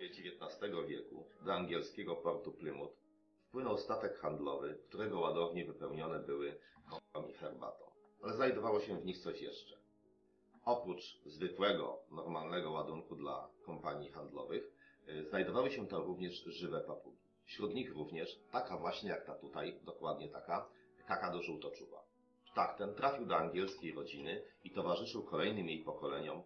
połowie XIX wieku do angielskiego portu Plymouth wpłynął statek handlowy, którego ładownie wypełnione były kawą i herbatą. Ale znajdowało się w nich coś jeszcze. Oprócz zwykłego, normalnego ładunku dla kompanii handlowych, znajdowały się tam również żywe papugi. Wśród nich również taka właśnie jak ta tutaj, dokładnie taka, kakadu żółtoczuba. Ptak ten trafił do angielskiej rodziny i towarzyszył kolejnym jej pokoleniom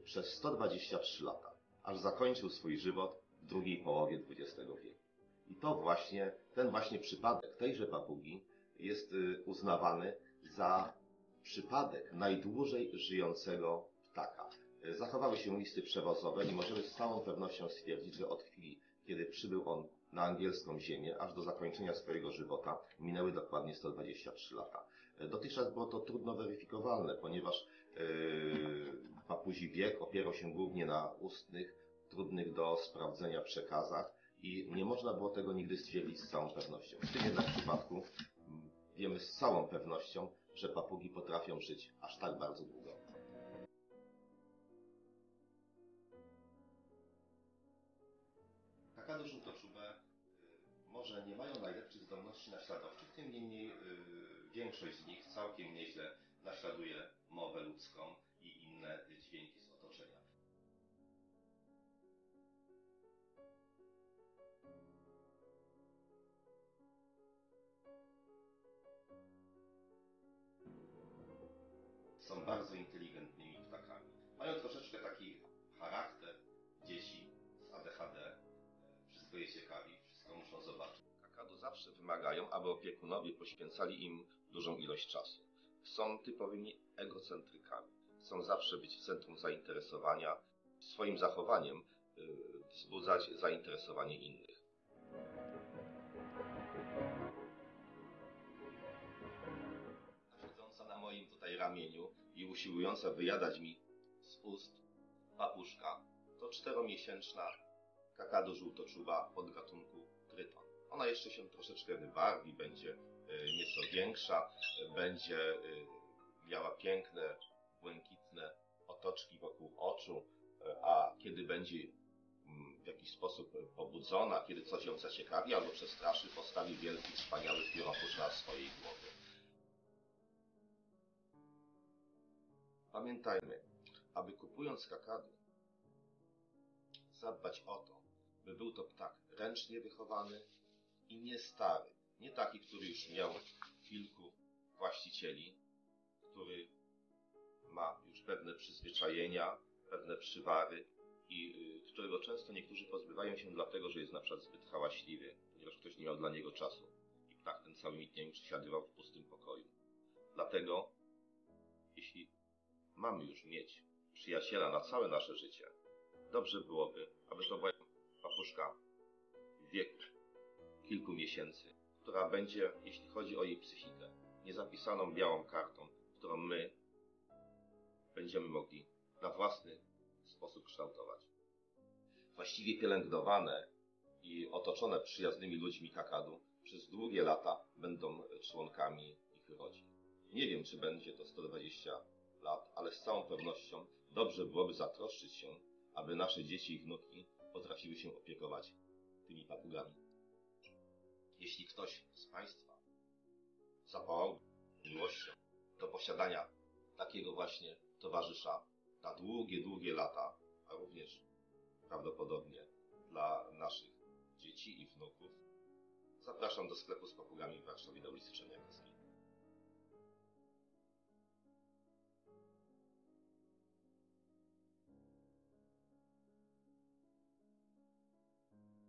przez 123 lata, aż zakończył swój żywot w drugiej połowie XX wieku. I to właśnie, ten właśnie przypadek tejże papugi jest uznawany za przypadek najdłużej żyjącego ptaka. Zachowały się listy przewozowe i możemy z całą pewnością stwierdzić, że od chwili, kiedy przybył on na angielską ziemię, aż do zakończenia swojego żywota, minęły dokładnie 123 lata. Dotychczas było to trudno weryfikowalne, ponieważ papuzi wiek opierał się głównie na ustnych, trudnych do sprawdzenia przekazach i nie można było tego nigdy stwierdzić z całą pewnością. W tym jednak przypadku wiemy z całą pewnością, że papugi potrafią żyć aż tak bardzo długo. Kakadu żółtoczube może nie mają najlepszych zdolności naśladowczych, tym niemniej większość z nich całkiem nieźle naśladuje mowę ludzką i inne dźwięki z otoczenia. Są bardzo inteligentnymi ptakami. Mają troszeczkę taki charakter dzieci z ADHD. Wszystko je ciekawi, wszystko muszą zobaczyć. Kakadu zawsze wymagają, aby opiekunowie poświęcali im dużą ilość czasu. Są typowymi egocentrykami. Chcą zawsze być w centrum zainteresowania, swoim zachowaniem wzbudzać zainteresowanie innych. Siedząca na moim tutaj ramieniu i usiłująca wyjadać mi z ust papuszka to 4-miesięczna kakadu żółtoczuba podgatunku tryton. Ona jeszcze się troszeczkę wybarwi, będzie nieco większa, będzie miała piękne, błękitne otoczki wokół oczu, a kiedy będzie w jakiś sposób pobudzona, kiedy coś ją zaciekawi albo przestraszy, postawi wielki, wspaniały pióropusz na swojej głowie. Pamiętajmy, aby kupując kakadu, zadbać o to, by był to ptak ręcznie wychowany i nie stary. Nie taki, który już miał kilku właścicieli, który ma już pewne przyzwyczajenia, pewne przywary i którego często niektórzy pozbywają się dlatego, że jest na przykład zbyt hałaśliwy, ponieważ ktoś nie miał dla niego czasu i ptak ten całymi dniami przesiadywał w pustym pokoju. Dlatego, jeśli mamy już mieć przyjaciela na całe nasze życie, dobrze byłoby, aby to była papuszka w wieku kilku miesięcy, która będzie, jeśli chodzi o jej psychikę, niezapisaną białą kartą, którą my będziemy mogli na własny sposób kształtować. Właściwie pielęgnowane i otoczone przyjaznymi ludźmi kakadu przez długie lata będą członkami ich rodzin. Nie wiem, czy będzie to 120 lat, ale z całą pewnością dobrze byłoby zatroszczyć się, aby nasze dzieci i wnuki potrafiły się opiekować tymi papugami. Jeśli ktoś z Państwa zapałał miłością do posiadania takiego właśnie towarzysza na długie, długie lata, a również prawdopodobnie dla naszych dzieci i wnuków, zapraszam do sklepu z papugami w Warszawie na ulicy Czerniakowskiej.